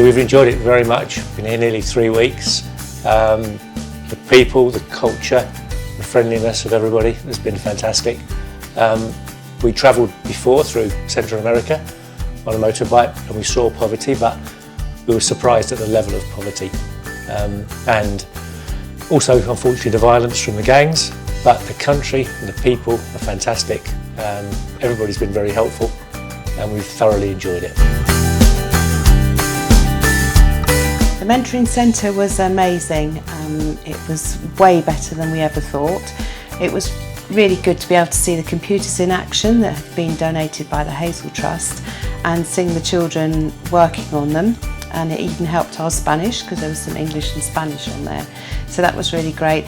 we've enjoyed it very much. Been here nearly 3 weeks. The people, the culture, the friendliness of everybody has been fantastic. We travelled before through Central America on a motorbike and we saw poverty, but we were surprised at the level of poverty. And also, unfortunately, the violence from the gangs, but the country and the people are fantastic. Everybody's been very helpful and we've thoroughly enjoyed it. The mentoring centre was amazing. It was way better than we ever thought. It was really good to be able to see the computers in action that have been donated by the Hazel Trust and seeing the children working on them. And it even helped our Spanish because there was some English and Spanish on there. So that was really great.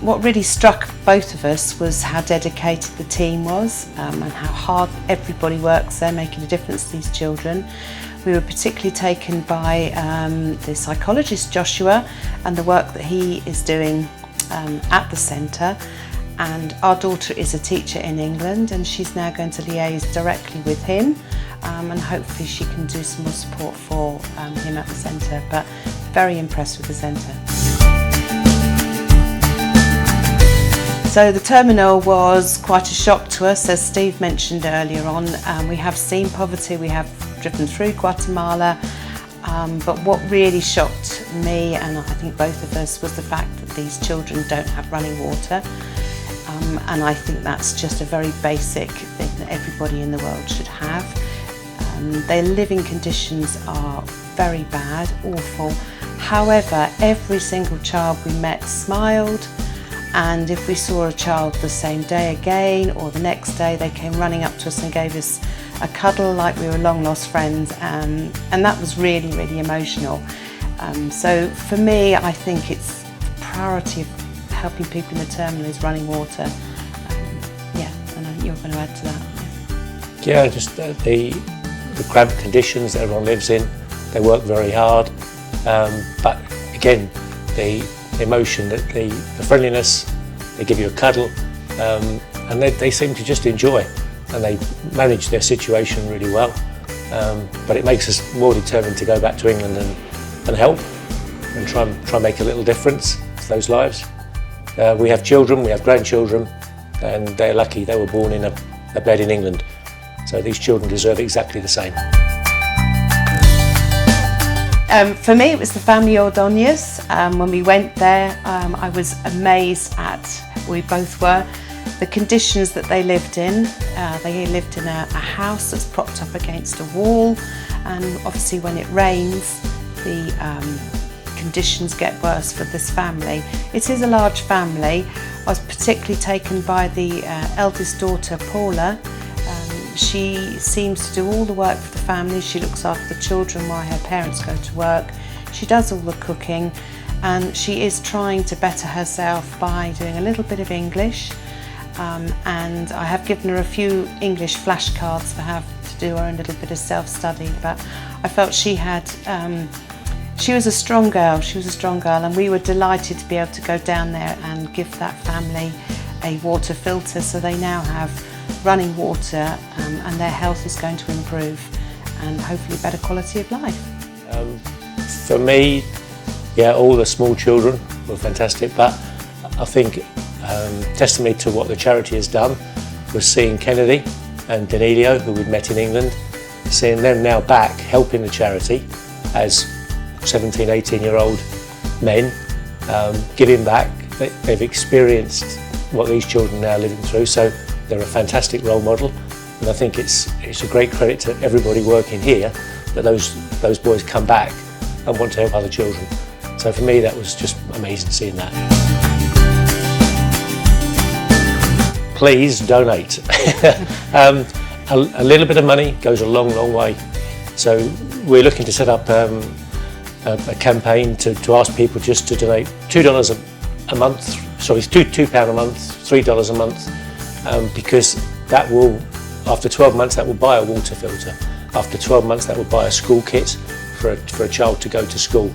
What really struck both of us was how dedicated the team was and how hard everybody works there, making a difference to these children. We were particularly taken by the psychologist Joshua and the work that he is doing at the centre. And our daughter is a teacher in England and she's now going to liaise directly with him and hopefully she can do some more support for him at the centre, but very impressed with the centre. So the terminal was quite a shock to us, as Steve mentioned earlier on. We have seen poverty, we have driven through Guatemala, but what really shocked me and I think both of us was the fact that these children don't have running water. And I think that's just a very basic thing that everybody in the world should have. Their living conditions are very bad, awful. However, every single child we met smiled, and if we saw a child the same day again or the next day, they came running up to us and gave us a cuddle like we were long lost friends, and that was really, really emotional. So for me, I think it's the priority of helping people in the terminal is running water. Yeah, and I think you're going to add to that. Yeah, just the cramped conditions that everyone lives in. They work very hard, but again, the emotion, the friendliness, they give you a cuddle, and they seem to just enjoy, and they manage their situation really well. But it makes us more determined to go back to England and help and try and make a little difference to those lives. We have children, we have grandchildren, and they're lucky they were born in a bed in England. So these children deserve exactly the same. For me, it was the family Ordóñez. When we went there, I was amazed at, we both were, the conditions that they lived in. They lived in a house that's propped up against a wall, and obviously when it rains, the conditions get worse for this family. It is a large family. I was particularly taken by the eldest daughter, Paula. She seems to do all the work for the family. She looks after the children while her parents go to work. She does all the cooking, and she is trying to better herself by doing a little bit of English. And I have given her a few English flashcards for her to do her own little bit of self-study, but I felt she had she was a strong girl, and we were delighted to be able to go down there and give that family a water filter, so they now have running water, and their health is going to improve and hopefully better quality of life. For me, yeah, all the small children were fantastic, but I think testimony to what the charity has done was seeing Kennedy and Danilo, who we'd met in England, seeing them now back helping the charity as 17, 18-year-old men, giving back. They've experienced what these children are now living through, so they're a fantastic role model, and I think it's a great credit to everybody working here that those boys come back and want to help other children. So for me, that was just amazing seeing that. Please donate. A little bit of money goes a long, long way. So we're looking to set up a campaign to ask people just to donate £2 a month, sorry, £2 a month, $3 a month, because that will, after 12 months, that will buy a water filter. After 12 months, that will buy a school kit for a child to go to school.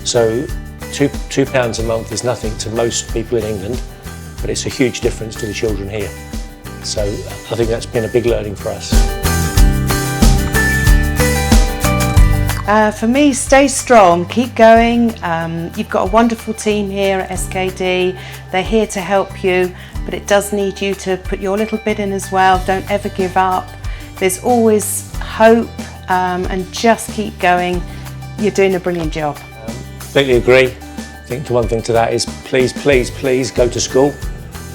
So £2 a month is nothing to most people in England, but it's a huge difference to the children here. So I think that's been a big learning for us. For me, stay strong, keep going. You've got a wonderful team here at SKD. They're here to help you, but it does need you to put your little bit in as well. Don't ever give up. There's always hope, and just keep going. You're doing a brilliant job. Completely agree. I think the one thing to that is please, please, please go to school.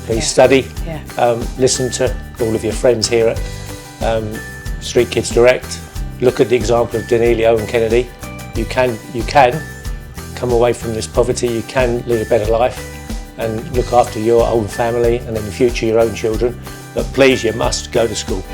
Please study. Listen to all of your friends here at Street Kids Direct. Look at the example of Danilo and Kennedy. You can come away from this poverty. You can live a better life and look after your own family and in the future your own children. But please, you must go to school.